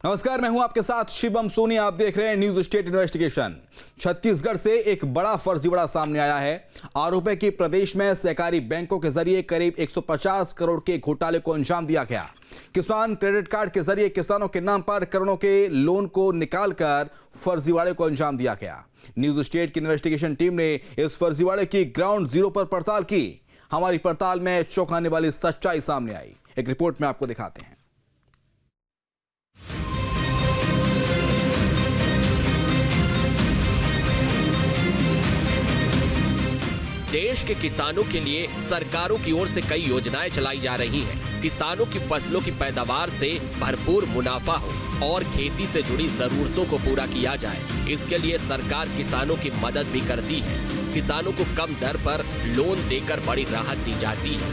नमस्कार, मैं हूं आपके साथ शिवम सोनी। आप देख रहे हैं न्यूज स्टेट इन्वेस्टिगेशन। छत्तीसगढ़ से एक बड़ा फर्जीवाड़ा सामने आया है। आरोप है कि प्रदेश में सहकारी बैंकों के जरिए करीब 150 करोड़ के घोटाले को अंजाम दिया गया। किसान क्रेडिट कार्ड के जरिए किसानों के नाम पर करोड़ों के लोन को निकालकर फर्जीवाड़े को अंजाम दिया गया। न्यूज स्टेट की इन्वेस्टिगेशन टीम ने इस फर्जीवाड़े की ग्राउंड जीरो पर पड़ताल की। हमारी पड़ताल में चौंकाने वाली सच्चाई सामने आई। एक रिपोर्ट में आपको दिखाते हैं। देश के किसानों के लिए सरकारों की ओर से कई योजनाएं चलाई जा रही हैं। किसानों की फसलों की पैदावार से भरपूर मुनाफा हो और खेती से जुड़ी जरूरतों को पूरा किया जाए, इसके लिए सरकार किसानों की मदद भी करती है। किसानों को कम दर पर लोन देकर बड़ी राहत दी जाती है।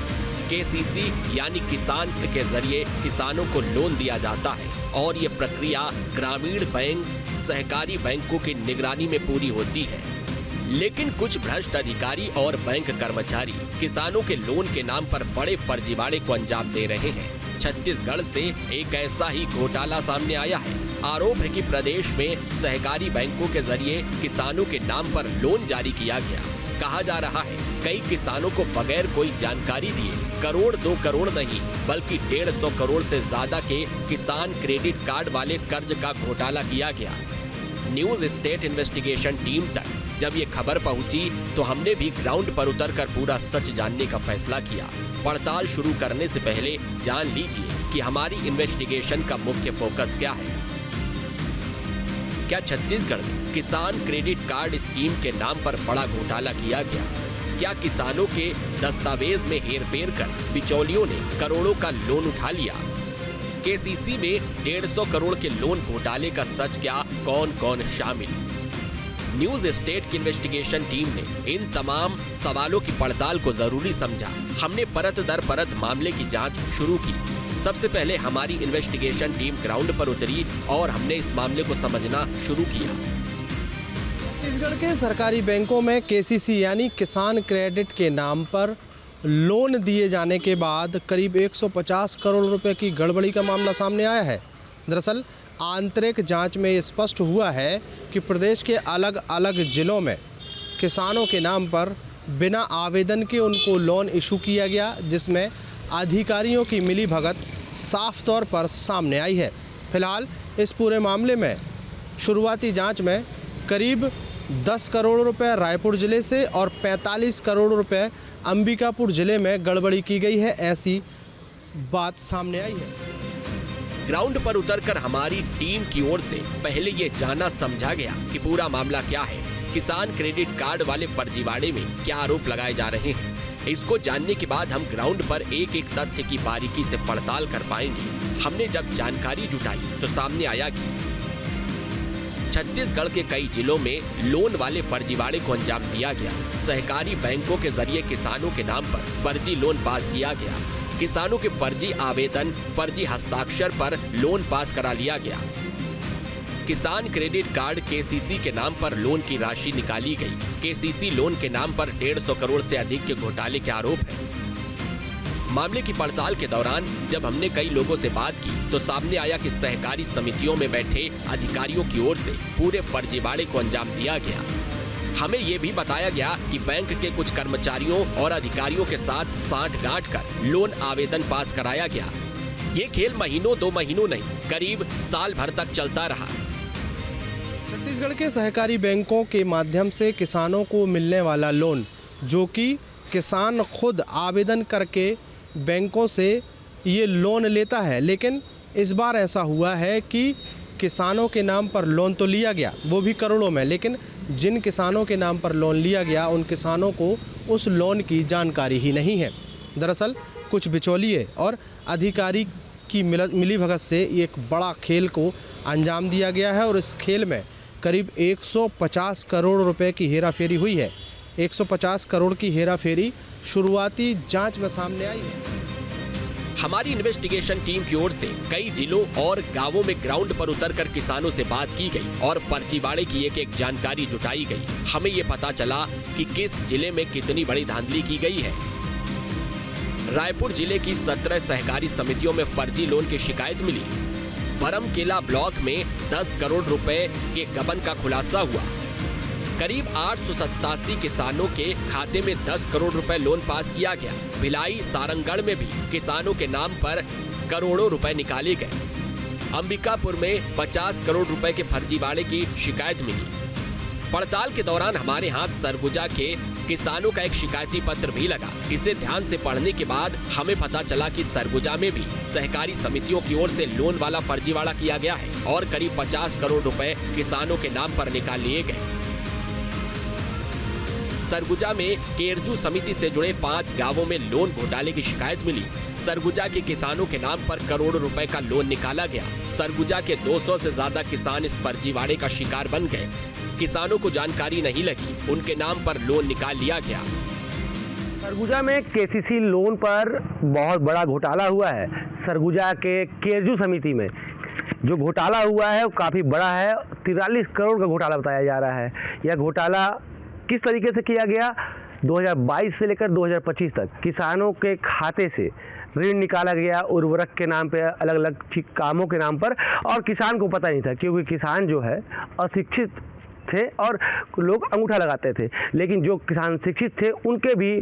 केसीसी यानी किसान के जरिए किसानों को लोन दिया जाता है और ये प्रक्रिया ग्रामीण बैंक, सहकारी बैंकों की निगरानी में पूरी होती है। लेकिन कुछ भ्रष्ट अधिकारी और बैंक कर्मचारी किसानों के लोन के नाम पर बड़े फर्जीवाड़े को अंजाम दे रहे हैं। छत्तीसगढ़ से एक ऐसा ही घोटाला सामने आया है। आरोप है कि प्रदेश में सहकारी बैंकों के जरिए किसानों के नाम पर लोन जारी किया गया। कहा जा रहा है कई किसानों को बगैर कोई जानकारी दिए करोड़ 2 करोड़ नहीं बल्कि 150 करोड़ से ज्यादा के किसान क्रेडिट कार्ड वाले कर्ज का घोटाला किया गया। न्यूज स्टेट इन्वेस्टिगेशन टीम तक जब ये खबर पहुंची तो हमने भी ग्राउंड पर उतरकर पूरा सच जानने का फैसला किया। पड़ताल शुरू करने से पहले जान लीजिए कि हमारी इन्वेस्टिगेशन का मुख्य फोकस क्या है। क्या छत्तीसगढ़ में किसान क्रेडिट कार्ड स्कीम के नाम पर बड़ा घोटाला किया गया? क्या किसानों के दस्तावेज में हेरफेर कर बिचौलियों ने करोड़ों का लोन उठा लिया? केसीसी में 150 करोड़ के लोन घोटाले का सच क्या, कौन कौन शामिल? न्यूज स्टेट की इन्वेस्टिगेशन टीम ने इन तमाम सवालों की पड़ताल को जरूरी समझा। हमने परत दर परत मामले की जांच शुरू की। सबसे पहले हमारी इन्वेस्टिगेशन टीम ग्राउंड पर उतरी और हमने इस मामले को समझना शुरू किया। छत्तीसगढ़ के सरकारी बैंकों में केसीसी यानी किसान क्रेडिट के नाम पर लोन दिए जाने के बाद करीब 150 करोड़ रुपए की गड़बड़ी का मामला सामने आया है। दरअसल आंतरिक जांच में स्पष्ट हुआ है कि प्रदेश के अलग अलग जिलों में किसानों के नाम पर बिना आवेदन के उनको लोन इशू किया गया, जिसमें अधिकारियों की मिलीभगत साफ तौर पर सामने आई है। फिलहाल इस पूरे मामले में शुरुआती जांच में करीब 10 करोड़ रुपए रायपुर जिले से और 45 करोड़ रुपए अंबिकापुर जिले में गड़बड़ी की गई है, ऐसी बात सामने आई है। ग्राउंड पर उतरकर हमारी टीम की ओर से पहले ये जाना समझा गया कि पूरा मामला क्या है, किसान क्रेडिट कार्ड वाले फर्जीवाड़े में क्या आरोप लगाए जा रहे हैं। इसको जानने के बाद हम ग्राउंड पर एक एक तथ्य की बारीकी से पड़ताल कर पाएंगे। हमने जब जानकारी जुटाई तो सामने आया कि छत्तीसगढ़ के कई जिलों में लोन वाले फर्जीवाड़े को अंजाम दिया गया। सहकारी बैंकों के जरिए किसानों के नाम पर फर्जी लोन पास किया गया। किसानों के फर्जी आवेदन, फर्जी हस्ताक्षर पर लोन पास करा लिया गया। किसान क्रेडिट कार्ड केसीसी के नाम पर लोन की राशि निकाली गई। केसीसी लोन के नाम पर 150 करोड़ से अधिक के घोटाले के आरोप है। मामले की पड़ताल के दौरान जब हमने कई लोगों से बात की तो सामने आया कि सहकारी समितियों में बैठे अधिकारियों की ओर से पूरे फर्जीवाड़े को अंजाम दिया गया। हमें ये भी बताया गया कि बैंक के कुछ कर्मचारियों और अधिकारियों के साथ साठ-गांठ कर लोन आवेदन पास कराया गया। ये खेल महीनों 2 महीनों नहीं, करीब साल भर तक चलता रहा। छत्तीसगढ़ के सहकारी बैंकों के माध्यम से किसानों को मिलने वाला लोन, जो कि किसान खुद आवेदन करके बैंकों से ये लोन लेता है, लेकिन इस बार ऐसा हुआ है कि किसानों के नाम पर लोन तो लिया गया, वो भी करोड़ों में, लेकिन जिन किसानों के नाम पर लोन लिया गया उन किसानों को उस लोन की जानकारी ही नहीं है। दरअसल कुछ बिचौलिए और अधिकारी की मिलीभगत से एक बड़ा खेल को अंजाम दिया गया है और इस खेल में करीब 150 करोड़ रुपए की हेराफेरी हुई है। 150 करोड़ की हेराफेरी शुरुआती जांच में सामने आई है। हमारी इन्वेस्टिगेशन टीम की ओर से कई जिलों और गांवों में ग्राउंड पर उतरकर किसानों से बात की गई और फर्जीवाड़े की एक एक जानकारी जुटाई गई। हमें ये पता चला कि किस जिले में कितनी बड़ी धांधली की गई है। रायपुर जिले की 17 सहकारी समितियों में फर्जी लोन की शिकायत मिली। बरमकेला ब्लॉक में 10 करोड़ रुपए के गबन का खुलासा हुआ। करीब 887 किसानों के खाते में 10 करोड़ रुपए लोन पास किया गया। भिलाई सारंगगढ़ में भी किसानों के नाम पर करोड़ों रुपए निकाले गए। अंबिकापुर में 50 करोड़ रुपए के फर्जीवाड़े की शिकायत मिली। पड़ताल के दौरान हमारे हाथ सरगुजा के किसानों का एक शिकायती पत्र भी लगा। इसे ध्यान से पढ़ने के बाद हमें पता चला कि सरगुजा में भी सहकारी समितियों की ओर से लोन वाला फर्जीवाड़ा किया गया है और करीब 50 करोड़ रुपए किसानों के नाम पर निकाल लिए गए। सरगुजा में केरजू समिति से जुड़े 5 गांवों में लोन घोटाले की शिकायत मिली। सरगुजा के किसानों के नाम पर करोड़ों रुपए का लोन निकाला गया। सरगुजा के 200 से ज्यादा किसान इस फर्जीवाड़े का शिकार बन गए। किसानों को जानकारी नहीं लगी, उनके नाम पर लोन निकाल लिया गया। सरगुजा में केसीसी लोन पर बहुत बड़ा घोटाला हुआ है। सरगुजा के केरजू समिति में जो घोटाला हुआ है वो काफ़ी बड़ा है। 43 करोड़ का घोटाला बताया जा रहा है। यह घोटाला किस तरीके से किया गया? 2022 से लेकर 2025 तक किसानों के खाते से ऋण निकाला गया, उर्वरक के नाम पे, अलग अलग कामों के नाम पर, और किसान को पता नहीं था क्योंकि किसान जो है अशिक्षित थे और लोग अंगूठा लगाते थे। लेकिन जो किसान शिक्षित थे उनके भी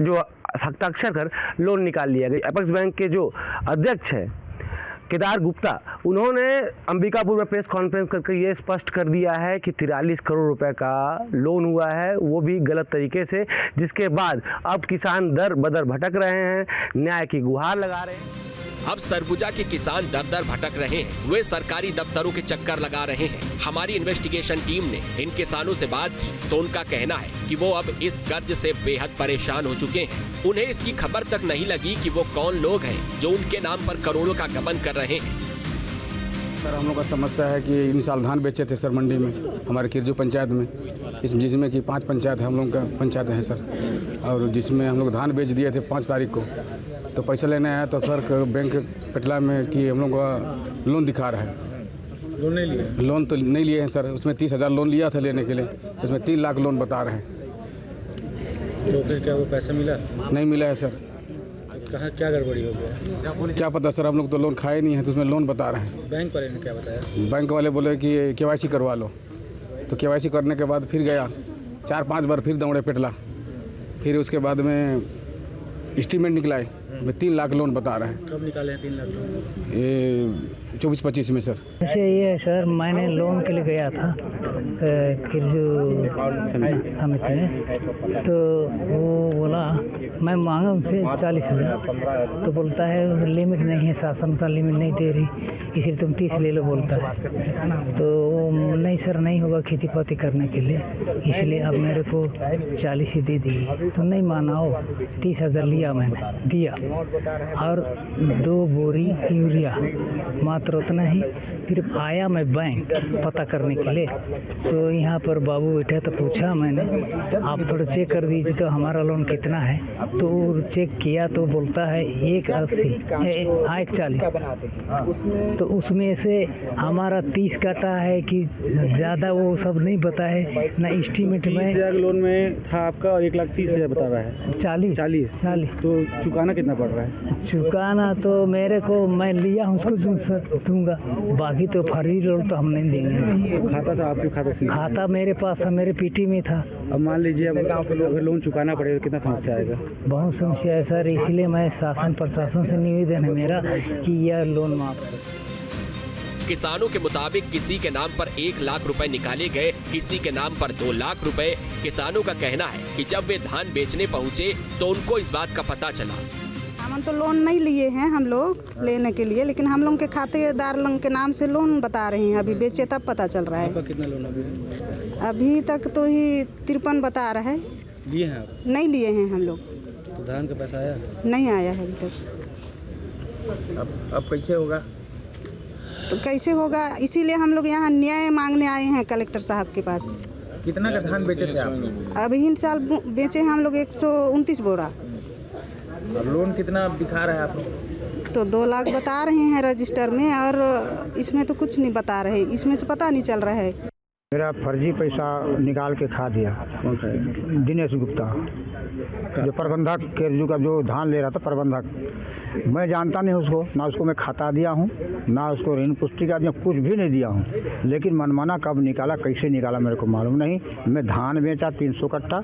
जो हस्ताक्षर कर लोन निकाल लिया गया। अपेक्स बैंक के जो अध्यक्ष है केदार गुप्ता, उन्होंने अंबिकापुर में प्रेस कॉन्फ्रेंस करके ये स्पष्ट कर दिया है कि 43 करोड़ रुपए का लोन हुआ है, वो भी गलत तरीके से, जिसके बाद अब किसान दर बदर भटक रहे हैं, न्याय की गुहार लगा रहे हैं। अब सरगुजा के किसान दर दर भटक रहे हैं। वे सरकारी दफ्तरों के चक्कर लगा रहे हैं। हमारी इन्वेस्टिगेशन टीम ने इन किसानों से बात की तो उनका कहना है कि वो अब इस कर्ज से बेहद परेशान हो चुके हैं। उन्हें इसकी खबर तक नहीं लगी कि वो कौन लोग हैं जो उनके नाम पर करोड़ों का गबन कर रहे हैं। सर, हम लोग का समस्या है कि इन साल धान बेचे थे सर मंडी में, हमारे किरजू पंचायत में, जिसमें कि 5 पंचायत है, हम लोग का पंचायत है सर, और जिसमें हम लोग धान बेच दिए थे 5 तारीख को। तो पैसा लेने आया तो सर बैंक कटला में कि हम लोग का लोन दिखा रहा है। लोन नहीं लिया? लोन तो नहीं लिए हैं सर, उसमें 30,000 लोन लिया था लेने के लिए, उसमें 3 लाख लोन बता रहे हैं। तो फिर क्या वो पैसा मिला? नहीं मिला है सर। कहाँ क्या गड़बड़ी हो गया? क्या पता सर, हम लोग तो लोन खाए नहीं है, तो उसमें लोन बता रहे हैं। बैंक वाले ने क्या बताया? बैंक वाले बोले कि KYC करवा लो। तो KYC करने के बाद फिर गया 4-5 बार, फिर दौड़े पेटला, फिर उसके बाद में एस्टीमेट निकला है, 3 लाख लोन बता रहे हैं। कब निकाले हैं 3 लाख लोन? ये 24-25 में सर। वैसे ये है सर, मैंने लोन के लिए गया था किरजू समिति में, तो वो बोला, मैं मांगा उनसे 40,000, तो बोलता है लिमिट नहीं है, शासन का लिमिट नहीं दे रही, इसलिए तुम 30 ले लो बोलता है। तो नहीं सर, नहीं होगा खेती पाती करने के लिए, इसलिए अब मेरे को 40 ही दे दी। तो नहीं माना, हो 30,000 लिया, मैंने दिया, और 2 बोरी यूरिया, मात्र उतना ही। फिर आया मैं बैंक पता करने के लिए, तो यहाँ पर बाबू बैठा, तो पूछा मैंने, आप थोड़ा चेक कर दीजिए तो हमारा लोन कितना है। तो चेक किया तो बोलता है 180, हाँ 140। तो उसमें से हमारा 30 काटा है कि ज़्यादा, वो सब नहीं पता है ना। एस्टीमेट में 30,000 लोन में था आपका और 1,30,000 बता रहा है। 40। तो चुकाना कितना पड़ रहा है? चुकाना तो मेरे को, मैं लिया उसको दूंगा, बाकी तो फर्जी लोन तो हम नहीं देंगे। खाता था आपके खाते से? खाता मेरे पास था, मेरे पीटी में था। अब मान लीजिए अब अगर लोन चुकाना पड़ेगा, कितना समस्या आएगा? बहुत समस्या है सर, इसलिए मैं शासन प्रशासन से निवेदन है मेरा कि यह लोन माफ करें। किसानों के मुताबिक किसी के नाम पर 1 लाख रुपए निकाले गए, किसी के नाम पर 2 लाख रुपए। किसानों का कहना है कि जब वे धान बेचने पहुंचे तो उनको इस बात का पता चला। हम तो लोन नहीं लिए हैं हम लोग लेने के लिए, लेकिन हम लोग के खातेदार लोग के नाम से लोन बता रहे हैं। अभी बेचे तब पता चल रहा है। आपका कितना लोन अभी तक तो ही 53 बता रहा है। लिए हैं आप? नहीं लिए हैं हम लोग। तो धान का पैसा आया? नहीं आया है अभी तक। अब कैसे होगा? तो कैसे होगा, इसीलिए हम लोग यहाँ न्याय मांगने आए हैं कलेक्टर साहब के पास। कितना का धान बेचे थे आप? अभी इन साल बेचे हम लोग 129 बोरा। और लोन कितना दिखा रहा है आप? तो 2 लाख बता रहे हैं रजिस्टर में, और इसमें तो कुछ नहीं बता रहे, इसमें से पता नहीं चल रहा है। मेरा फर्जी पैसा निकाल के खा दिया। कौन सा है? दिनेश गुप्ता। जो प्रबंधक केरजू का जो धान ले रहा था प्रबंधक, मैं जानता नहीं उसको, ना उसको मैं खाता दिया हूँ, ना उसको ऋण पुस्तिका दिया, कुछ भी नहीं दिया हूँ। लेकिन मनमाना कब निकाला, कैसे निकाला मेरे को मालूम नहीं। मैं धान बेचा 300 कट्टा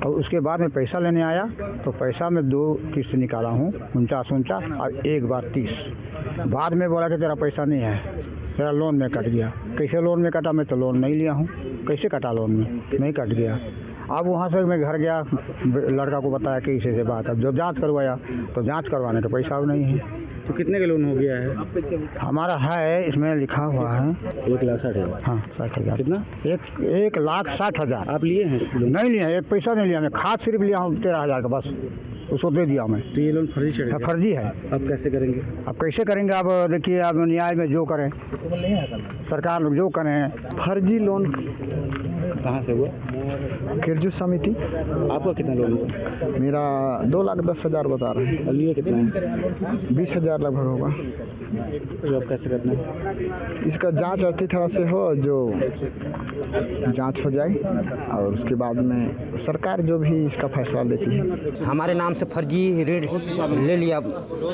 और उसके बाद में पैसा लेने आया तो पैसा में 2 किस्त निकाला हूँ, 49 और एक बार 30। बाद में बोला कि तेरा पैसा नहीं है, तेरा लोन में कट गया। कैसे लोन में कटा? मैं तो लोन नहीं लिया हूँ, कैसे कटा लोन में? नहीं कट गया। अब वहाँ से मैं घर गया, लड़का को बताया कि इसे से बात है, जो जांच करवाया तो जांच करवाने का पैसा अब नहीं है। तो कितने का लोन हो गया है हमारा? है इसमें लिखा हुआ है 1,60,000। हाँ 60,000। कितना? 1,60,000। आप लिए हैं? नहीं लिया, एक पैसा नहीं लिया मैं, खाद सिर्फ लिया हूँ 13,000 का, बस उसको दे दिया मैं। तो ये लोन फर्जी चढ़ गया? फर्जी है। अब कैसे करेंगे? अब कैसे करेंगे? अब देखिए, अब न्याय में जो करें, सरकार लोग जो करें। फर्जी लोन कहाँ से हुआ? किरजू समिति। आपका कितना लोन हुआ? मेरा 2,10,000 बता रहे हैं। और लिए कितना है? 20,000 लगभग होगा। तो अब कैसे करना है? इसका जांच अच्छी तरह से हो, जो जांच हो जाए और उसके बाद में सरकार जो भी इसका फैसला लेती है। हमारे नाम से फर्जी ऋण ले लिया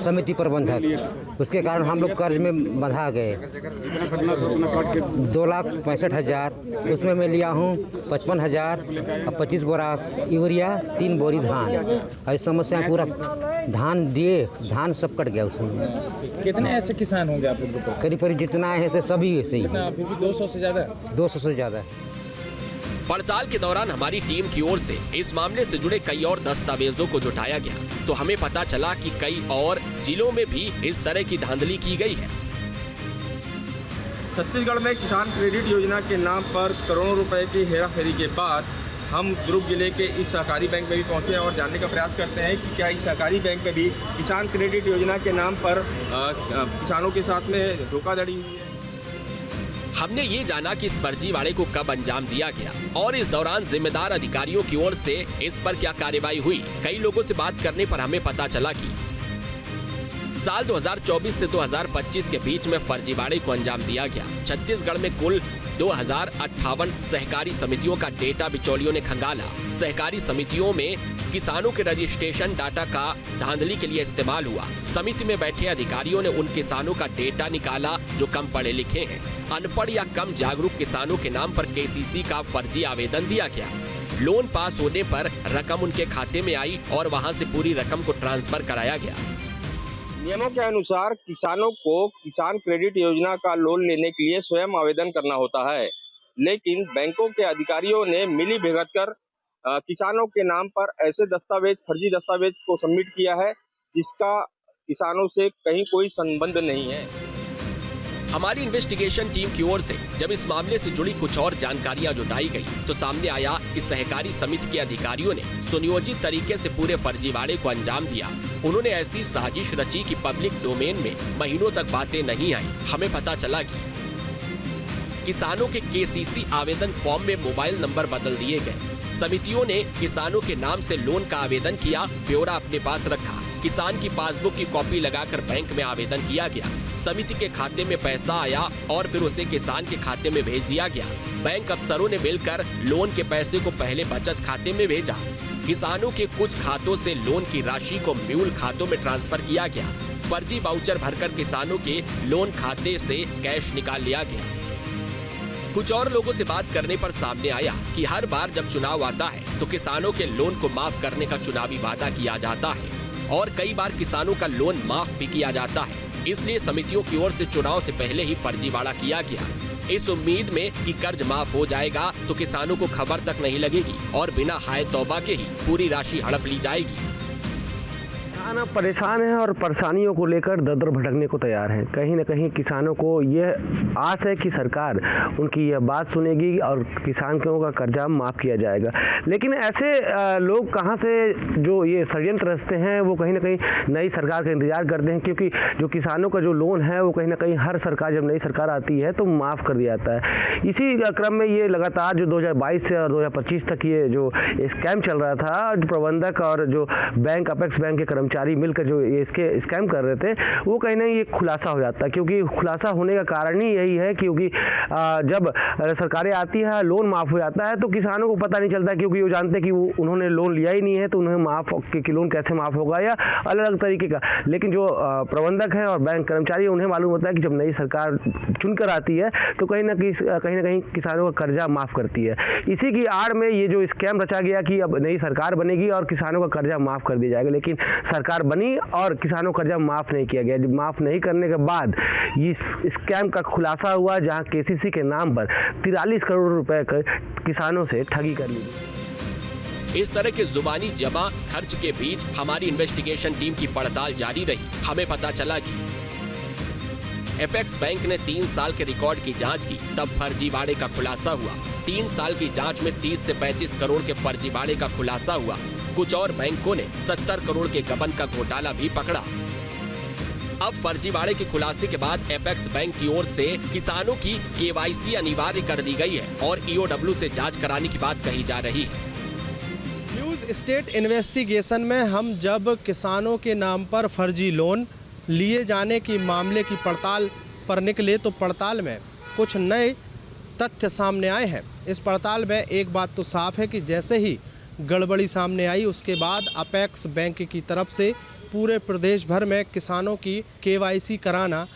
समिति प्रबंधक, उसके कारण हम लोग कर्ज में बंधा गए। 2,65,000 उसमें मैं लिया हूँ 55,000 और 25 बोरा यूरिया, 3 बोरी धान। और इस समस्या पूरा धान दिए, धान सब कट गया उसमें। कितने ऐसे किसान होंगे आप लोग को? करीब जितना है तो सभी ऐसे ही। अभी भी 200 से ज़्यादा? 200 से ज़्यादा। पड़ताल के दौरान हमारी टीम की ओर से इस मामले से जुड़े कई और दस्तावेजों को जुटाया गया तो हमें पता चला कि कई और जिलों में भी इस तरह की धांधली की गई है। छत्तीसगढ़ में किसान क्रेडिट योजना के नाम पर करोड़ों रुपए की हेराफेरी के बाद हम दुर्ग जिले के इस सहकारी बैंक में भी पहुंचे और जानने का प्रयास करते हैं कि क्या इस सहकारी बैंक में भी किसान क्रेडिट योजना के नाम पर किसानों के साथ में धोखाधड़ी हुई है। हमने ये जाना कि इस फर्जीवाड़े को कब अंजाम दिया गया और इस दौरान जिम्मेदार अधिकारियों की ओर से इस पर क्या कार्रवाई हुई। कई लोगों से बात करने पर हमें पता चला कि साल 2024 से 2025 के बीच में फर्जीवाड़े को अंजाम दिया गया। छत्तीसगढ़ में कुल 2058 सहकारी समितियों का डेटा बिचौलियों ने खंगाला। सहकारी समितियों में किसानों के रजिस्ट्रेशन डाटा का धांधली के लिए इस्तेमाल हुआ। समिति में बैठे अधिकारियों ने उन किसानों का डेटा निकाला जो कम पढ़े लिखे हैं। अनपढ़ या कम जागरूक किसानों के नाम पर केसीसी का फर्जी आवेदन दिया गया। लोन पास होने पर रकम उनके खाते में आई और वहां से पूरी रकम को ट्रांसफर कराया गया। नियमों के अनुसार किसानों को किसान क्रेडिट योजना का लोन लेने के लिए स्वयं आवेदन करना होता है, लेकिन बैंकों के अधिकारियों ने मिली भगत कर किसानों के नाम पर ऐसे दस्तावेज, फर्जी दस्तावेज को सबमिट किया है जिसका किसानों से कहीं कोई संबंध नहीं है। हमारी इन्वेस्टिगेशन टीम की ओर से जब इस मामले से जुड़ी कुछ और जानकारियां जुटाई गई तो सामने आया कि सहकारी समिति के अधिकारियों ने सुनियोजित तरीके से पूरे फर्जीवाड़े को अंजाम दिया। उन्होंने ऐसी साजिश रची कि पब्लिक डोमेन में महीनों तक बातें नहीं आई। हमें पता चला कि किसानों के केसीसी आवेदन फॉर्म में मोबाइल नंबर बदल दिए गए। समितियों ने किसानों के नाम से लोन का आवेदन किया, ब्यौरा अपने पास रखा। किसान की पासबुक की कॉपी लगाकर बैंक में आवेदन किया गया। समिति के खाते में पैसा आया और फिर उसे किसान के खाते में भेज दिया गया। बैंक अफसरों ने मिलकर लोन के पैसे को पहले बचत खाते में भेजा। किसानों के कुछ खातों से लोन की राशि को म्यूल खातों में ट्रांसफर किया गया। फर्जी वाउचर भरकर किसानों के लोन खाते से कैश निकाल लिया गया। कुछ और लोगों से बात करने पर सामने आया कि हर बार जब चुनाव आता है तो किसानों के लोन को माफ करने का चुनावी वादा किया जाता है और कई बार किसानों का लोन माफ भी किया जाता है। इसलिए समितियों की ओर से चुनाव से पहले ही फर्जीवाड़ा किया गया, इस उम्मीद में कि कर्ज माफ हो जाएगा तो किसानों को खबर तक नहीं लगेगी और बिना हाय तौबा के ही पूरी राशि हड़प ली जाएगी। किसान परेशान है और परेशानियों को लेकर दर दर भटकने को तैयार है। कहीं न कहीं किसानों को यह आस है कि सरकार उनकी यह बात सुनेगी और किसानों का कर्जा माफ़ किया जाएगा। लेकिन ऐसे लोग कहां से जो ये षड्यंत्र रचते हैं वो कहीं न कहीं नई सरकार का इंतजार करते हैं, क्योंकि जो किसानों का जो लोन है वो कहीं न कहीं हर सरकार, जब नई सरकार आती है तो माफ़ कर दिया जाता है। इसी क्रम में ये लगातार जो 2022 से और 2025 तक ये जो स्कैम चल रहा था, जो प्रबंधक और जो बैंक, अपेक्स बैंक के कर्मचारी कर्मचारी मिलकर जो ये इसके स्कैम कर रहे थे, वो कहीं ना ये खुलासा हो जाता है। क्योंकि खुलासा होने का कारण ही यही है क्योंकि जब सरकारें आती है, लोन माफ़ हो जाता है, तो किसानों को पता नहीं चलता, क्योंकि वो जानते हैं कि वो उन्होंने लोन लिया ही नहीं है, तो उन्हें माफ़ कि लोन कैसे माफ़ होगा या अलग अलग तरीके का। लेकिन जो प्रबंधक है और बैंक कर्मचारी, उन्हें मालूम होता है कि जब नई सरकार चुनकर आती है तो कहीं ना कहीं किसानों का कर्जा माफ़ करती है। इसी की आड़ में ये जो स्कैम रचा गया कि अब नई सरकार बनेगी और किसानों का कर्जा माफ़ कर दिया जाएगा, लेकिन सरकार बनी और किसानों का कर्जा माफ़ नहीं किया गया। माफ़ नहीं करने के बाद इस स्कैम का खुलासा हुआ, जहां केसीसी के नाम पर 43 करोड़ रुपए किसानों से ठगी कर ली गई। इस तरह के जुबानी जमा खर्च के बीच हमारी इन्वेस्टिगेशन टीम की पड़ताल जारी रही। हमें पता चला कि एपेक्स बैंक ने 3 साल के रिकॉर्ड की जांच की, तब फर्जीवाड़े का खुलासा हुआ। 3 साल की जांच में 30 से 35 करोड़ के फर्जीवाड़े का खुलासा हुआ। कुछ और बैंकों ने 70 करोड़ के गबन का घोटाला भी पकड़ा। अब फर्जीवाड़े के खुलासे के बाद एपेक्स बैंक की ओर से किसानों की केवाईसी अनिवार्य कर दी गई है और ईओडब्ल्यू से जांच कराने की बात कही जा रही है। न्यूज़ स्टेट इन्वेस्टिगेशन में हम जब किसानों के नाम पर फर्जी लोन लिए जाने की मामले की पड़ताल पर निकले तो पड़ताल में कुछ नए तथ्य सामने आए हैं। इस पड़ताल में एक बात तो साफ है कि जैसे ही गड़बड़ी सामने आई, उसके बाद अपेक्स बैंक की तरफ से पूरे प्रदेश भर में किसानों की केवाईसी कराना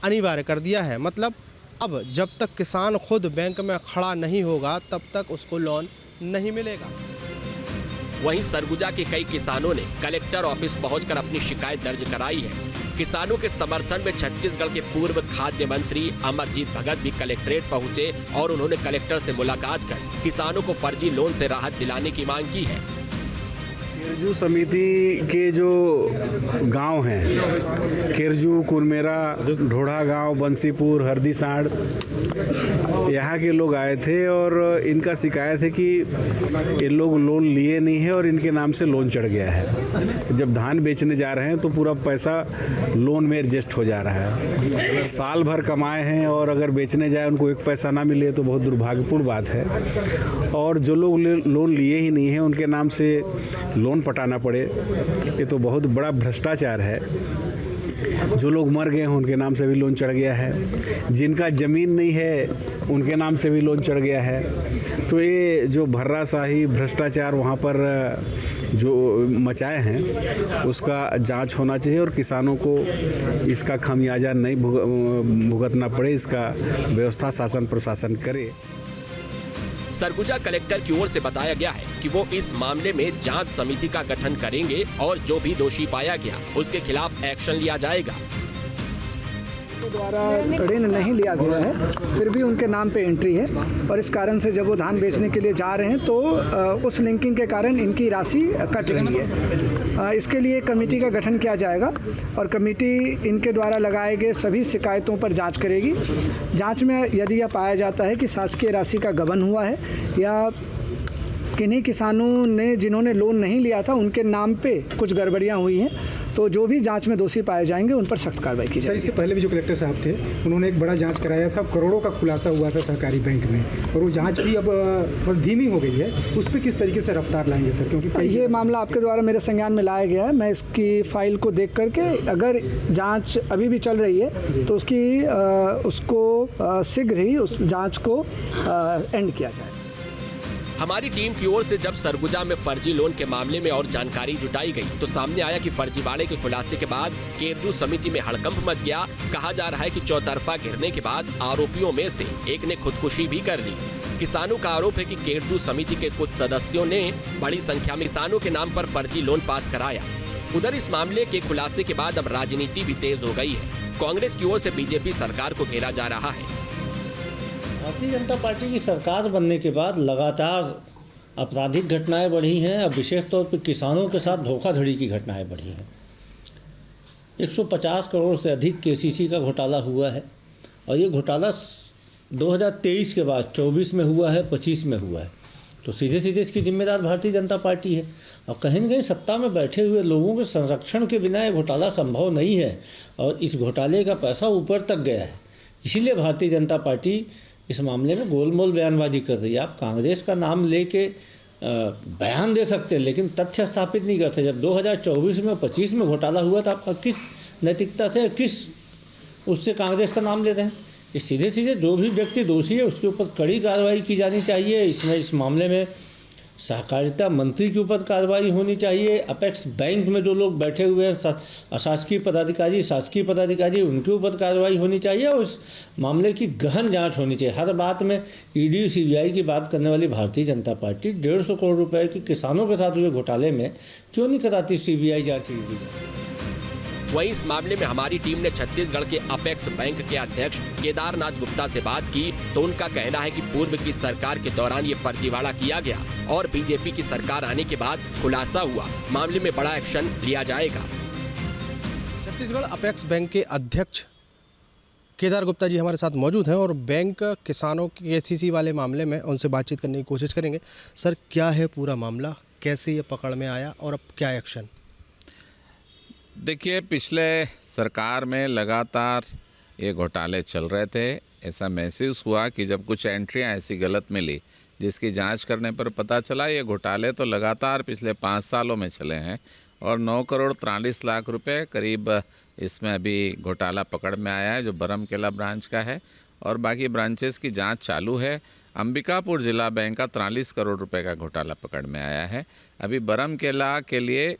अनिवार्य कर दिया है। मतलब अब जब तक किसान खुद बैंक में खड़ा नहीं होगा तब तक उसको लोन नहीं मिलेगा। वहीं सरगुजा के कई किसानों ने कलेक्टर ऑफिस पहुंचकर अपनी शिकायत दर्ज कराई है। किसानों के समर्थन में छत्तीसगढ़ के पूर्व खाद्य मंत्री अमरजीत भगत भी कलेक्ट्रेट पहुंचे और उन्होंने कलेक्टर से मुलाकात कर किसानों को फर्जी लोन से राहत दिलाने की मांग की है। केरजू समिति के जो गांव हैं, केरजू, कुरमेरा, ढोढ़ा गांव, बंसीपुर, हरदीसाड़, यहाँ के लोग आए थे और इनका शिकायत है कि ये लोग लोन लिए नहीं है और इनके नाम से लोन चढ़ गया है। जब धान बेचने जा रहे हैं तो पूरा पैसा लोन में एडजस्ट हो जा रहा है। साल भर कमाए हैं और अगर बेचने जाए उनको एक पैसा ना मिले तो बहुत दुर्भाग्यपूर्ण बात है। और जो लोग लोन लिए ही नहीं हैं उनके नाम से लोन पटाना पड़े, ये तो बहुत बड़ा भ्रष्टाचार है। जो लोग मर गए हैं उनके नाम से भी लोन चढ़ गया है, जिनका ज़मीन नहीं है उनके नाम से भी लोन चढ़ गया है। तो ये जो भर्राशाही भ्रष्टाचार वहाँ पर जो मचाए हैं उसका जांच होना चाहिए और किसानों को इसका खामियाजा नहीं भुगतना पड़े, इसका व्यवस्था शासन प्रशासन करे। सरगुजा कलेक्टर की ओर से बताया गया है कि वो इस मामले में जांच समिति का गठन करेंगे और जो भी दोषी पाया गया उसके खिलाफ एक्शन लिया जाएगा। द्वारा ऋण नहीं लिया गया है, फिर भी उनके नाम पे एंट्री है और इस कारण से जब वो धान बेचने के लिए जा रहे हैं तो उस लिंकिंग के कारण इनकी राशि कट रही है। इसके लिए कमेटी का गठन किया जाएगा और कमेटी इनके द्वारा लगाए गए सभी शिकायतों पर जांच करेगी। जांच में यदि यह पाया जाता है कि शासकीय राशि का गबन हुआ है या किन्हीं किसानों ने जिन्होंने लोन नहीं लिया था उनके नाम पे कुछ गड़बड़ियाँ हुई हैं, तो जो भी जांच में दोषी पाए जाएंगे उन पर सख्त कार्रवाई की जाएगी। इससे पहले भी जो कलेक्टर साहब थे उन्होंने एक बड़ा जांच कराया था, करोड़ों का खुलासा हुआ था सरकारी बैंक में और वो जांच भी अब धीमी हो गई है। उस पर किस तरीके से रफ्तार लाएंगे सर? क्योंकि ये मामला आपके द्वारा मेरे संज्ञान में लाया गया है। मैं इसकी फाइल को देख करके अगर जांच अभी भी चल रही है तो उसको शीघ्र ही उस जांच को एंड किया जाए। हमारी टीम की ओर से जब सरगुजा में फर्जी लोन के मामले में और जानकारी जुटाई गई तो सामने आया कि फर्जीवाड़े के खुलासे के बाद केरजू समिति में हड़कंप मच गया। कहा जा रहा है कि चौतरफा घिरने के बाद आरोपियों में से एक ने खुदकुशी भी कर ली। किसानों का आरोप है कि केरजू समिति के कुछ सदस्यों ने बड़ी संख्या में किसानों के नाम पर फर्जी लोन पास कराया। उधर इस मामले के खुलासे के बाद अब राजनीति भी तेज हो गई है। कांग्रेस की ओर से बीजेपी सरकार को घेरा जा रहा है। भारतीय जनता पार्टी की सरकार बनने के बाद लगातार आपराधिक घटनाएं बढ़ी हैं। अब विशेष तौर पर किसानों के साथ धोखाधड़ी की घटनाएं बढ़ी हैं। 150 करोड़ से अधिक केसीसी का घोटाला हुआ है और ये घोटाला 2023 के बाद 24 में हुआ है, 25 में हुआ है। तो सीधे सीधे इसकी जिम्मेदार भारतीय जनता पार्टी है। और कहीं न कहीं सत्ता में बैठे हुए लोगों के संरक्षण के बिना ये घोटाला संभव नहीं है और इस घोटाले का पैसा ऊपर तक गया है। इसीलिए भारतीय जनता पार्टी इस मामले में गोलमोल बयानबाजी कर रही है। आप कांग्रेस का नाम लेके बयान दे सकते हैं लेकिन तथ्य स्थापित नहीं करते। जब 2024 में 25 में घोटाला हुआ था, आपका किस नैतिकता से, किस उससे कांग्रेस का नाम लेते हैं? ये सीधे सीधे जो भी व्यक्ति दोषी है उसके ऊपर कड़ी कार्रवाई की जानी चाहिए। इसमें इस मामले में सहकारिता मंत्री के ऊपर कार्रवाई होनी चाहिए। अपेक्स बैंक में जो लोग बैठे हुए हैं अशासकीय पदाधिकारी, शासकीय पदाधिकारी, उनके ऊपर कार्रवाई होनी चाहिए और उस मामले की गहन जांच होनी चाहिए। हर बात में ईडी सीबीआई की बात करने वाली भारतीय जनता पार्टी 150 करोड़ रुपए की किसानों के साथ हुए घोटाले में क्यों नहीं कराती सीबीआई जांच? वहीं इस मामले में हमारी टीम ने छत्तीसगढ़ के अपेक्स बैंक के अध्यक्ष केदारनाथ गुप्ता से बात की तो उनका कहना है कि पूर्व की सरकार के दौरान ये फर्जीवाड़ा किया गया और बीजेपी की सरकार आने के बाद खुलासा हुआ, मामले में बड़ा एक्शन लिया जाएगा। छत्तीसगढ़ अपेक्स बैंक के अध्यक्ष केदार गुप्ता जी हमारे साथ मौजूद हैं और बैंक किसानों के केसीसी वाले मामले में उनसे बातचीत करने की कोशिश करेंगे। सर, क्या है पूरा मामला, कैसे ये पकड़ में आया और अब क्या एक्शन? देखिए, पिछले सरकार में लगातार ये घोटाले चल रहे थे। ऐसा महसूस हुआ कि जब कुछ एंट्रियां ऐसी गलत मिली जिसकी जांच करने पर पता चला ये घोटाले तो लगातार पिछले 5 सालों में चले हैं और 9 करोड़ 43 लाख रुपए करीब इसमें अभी घोटाला पकड़ में आया है जो बरमकेला ब्रांच का है और बाकी ब्रांचेस की जांच चालू है। अंबिकापुर जिला बैंक का 43 करोड़ रुपए का घोटाला पकड़ में आया है। अभी बरमकेला के लिए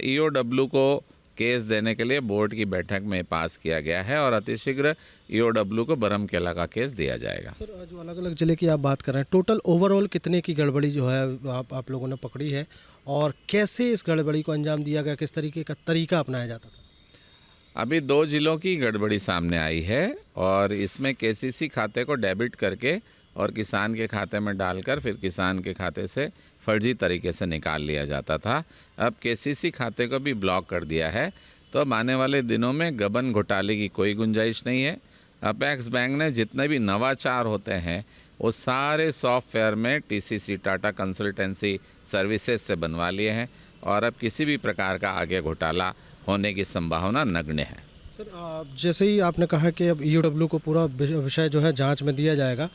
ईओडब्ल्यू को केस देने के लिए बोर्ड की बैठक में पास किया गया है और अतिशीघ्र ईओडब्ल्यू को बरमकेला का केस दिया जाएगा। सर, जो अलग अलग जिले की आप बात कर रहे हैं, टोटल ओवरऑल कितने की गड़बड़ी जो है आप लोगों ने पकड़ी है और कैसे इस गड़बड़ी को अंजाम दिया गया, किस तरीके का तरीका अपनाया जाता था? अभी 2 जिलों की गड़बड़ी सामने आई है और इसमें केसीसी खाते को डेबिट करके और किसान के खाते में डालकर फिर किसान के खाते से फर्जी तरीके से निकाल लिया जाता था। अब केसीसी खाते को भी ब्लॉक कर दिया है तो अब आने वाले दिनों में गबन घोटाले की कोई गुंजाइश नहीं है। अपेक्स बैंक ने जितने भी नवाचार होते हैं वो सारे सॉफ्टवेयर में टीसीसी टाटा कंसल्टेंसी सर्विसेज से बनवा लिए हैं और अब किसी भी प्रकार का आगे घोटाला होने की संभावना नगण्य है। सर, जैसे ही आपने कहा कि अब ईओडब्ल्यू को पूरा विषय जो है जांच में दिया जाएगा,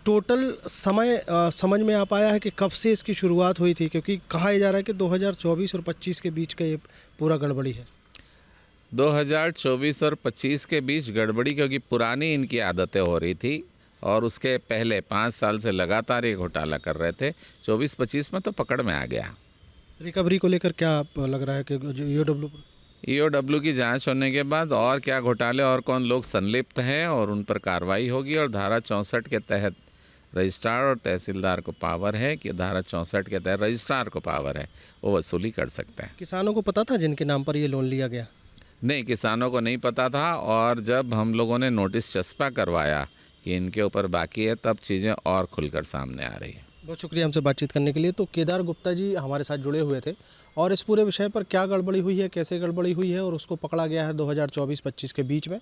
टोटल समय समझ में आ पाया है कि कब से इसकी शुरुआत हुई थी? क्योंकि कहा जा रहा है कि 2024 और 25 के बीच का ये पूरा गड़बड़ी है। 2024 और 25 के बीच गड़बड़ी क्योंकि पुरानी इनकी आदतें हो रही थी और उसके पहले 5 साल से लगातार ये घोटाला कर रहे थे। 24-25 में तो पकड़ में आ गया। रिकवरी को लेकर क्या लग रहा है कि ईओडब्ल्यू की जांच होने के बाद और क्या घोटाले और कौन लोग संलिप्त हैं और उन पर कार्रवाई होगी और धारा 64 के तहत रजिस्ट्रार और तहसीलदार को पावर है कि धारा 64 के तहत रजिस्ट्रार को पावर है, वो वसूली कर सकते हैं। किसानों को पता था जिनके नाम पर ये लोन लिया गया? नहीं, किसानों को नहीं पता था और जब हम लोगों ने नोटिस चस्पा करवाया कि इनके ऊपर बाकी है तब चीज़ें और खुलकर सामने आ रही है। बहुत शुक्रिया हमसे बातचीत करने के लिए। तो केदार गुप्ता जी हमारे साथ जुड़े हुए थे और इस पूरे विषय पर क्या गड़बड़ी हुई है, कैसे गड़बड़ी हुई है और उसको पकड़ा गया है 2024-25 के बीच में।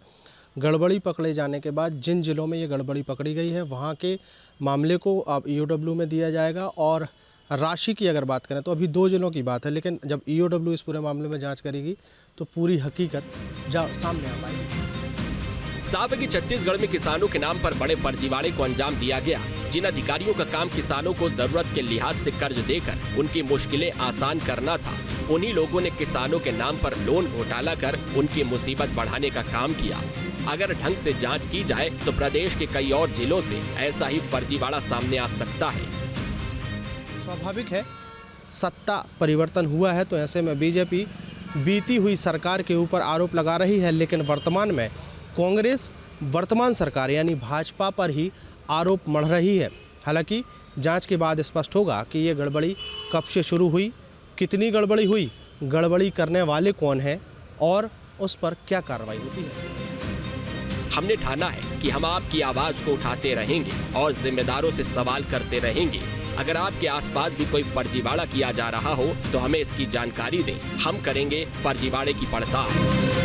गड़बड़ी पकड़े जाने के बाद जिन जिलों में ये गड़बड़ी पकड़ी गई है वहाँ के मामले को अब ईओडब्ल्यू में दिया जाएगा और राशि की अगर बात करें तो अभी 2 जिलों की बात है, लेकिन जब ईओडब्ल्यू इस पूरे मामले में जाँच करेगी तो पूरी हकीकत सामने आ पाएगी। साफ है कि छत्तीसगढ़ में किसानों के नाम पर बड़े फर्जीवाड़े को अंजाम दिया गया। जिन अधिकारियों का काम किसानों को जरूरत के लिहाज से कर्ज देकर उनकी मुश्किलें आसान करना था, उन्हीं लोगों ने किसानों के नाम पर लोन घोटाला कर उनकी मुसीबत बढ़ाने का काम किया। अगर ढंग से जांच की जाए तो प्रदेश के कई और जिलों से ऐसा ही फर्जीवाड़ा सामने आ सकता है। स्वाभाविक है, सत्ता परिवर्तन हुआ है तो ऐसे में बीजेपी बीती हुई सरकार के ऊपर आरोप लगा रही है, लेकिन वर्तमान में कांग्रेस वर्तमान सरकार यानी भाजपा पर ही आरोप मढ़ रही है। हालांकि जांच के बाद स्पष्ट होगा कि ये गड़बड़ी कब से शुरू हुई, कितनी गड़बड़ी हुई, गड़बड़ी करने वाले कौन हैं और उस पर क्या कार्रवाई होती है। हमने ठाना है कि हम आपकी आवाज को उठाते रहेंगे और जिम्मेदारों से सवाल करते रहेंगे। अगर आपके आसपास भी कोई फर्जीवाड़ा किया जा रहा हो तो हमें इसकी जानकारी दें, हम करेंगे फर्जीवाड़े की पड़ताल।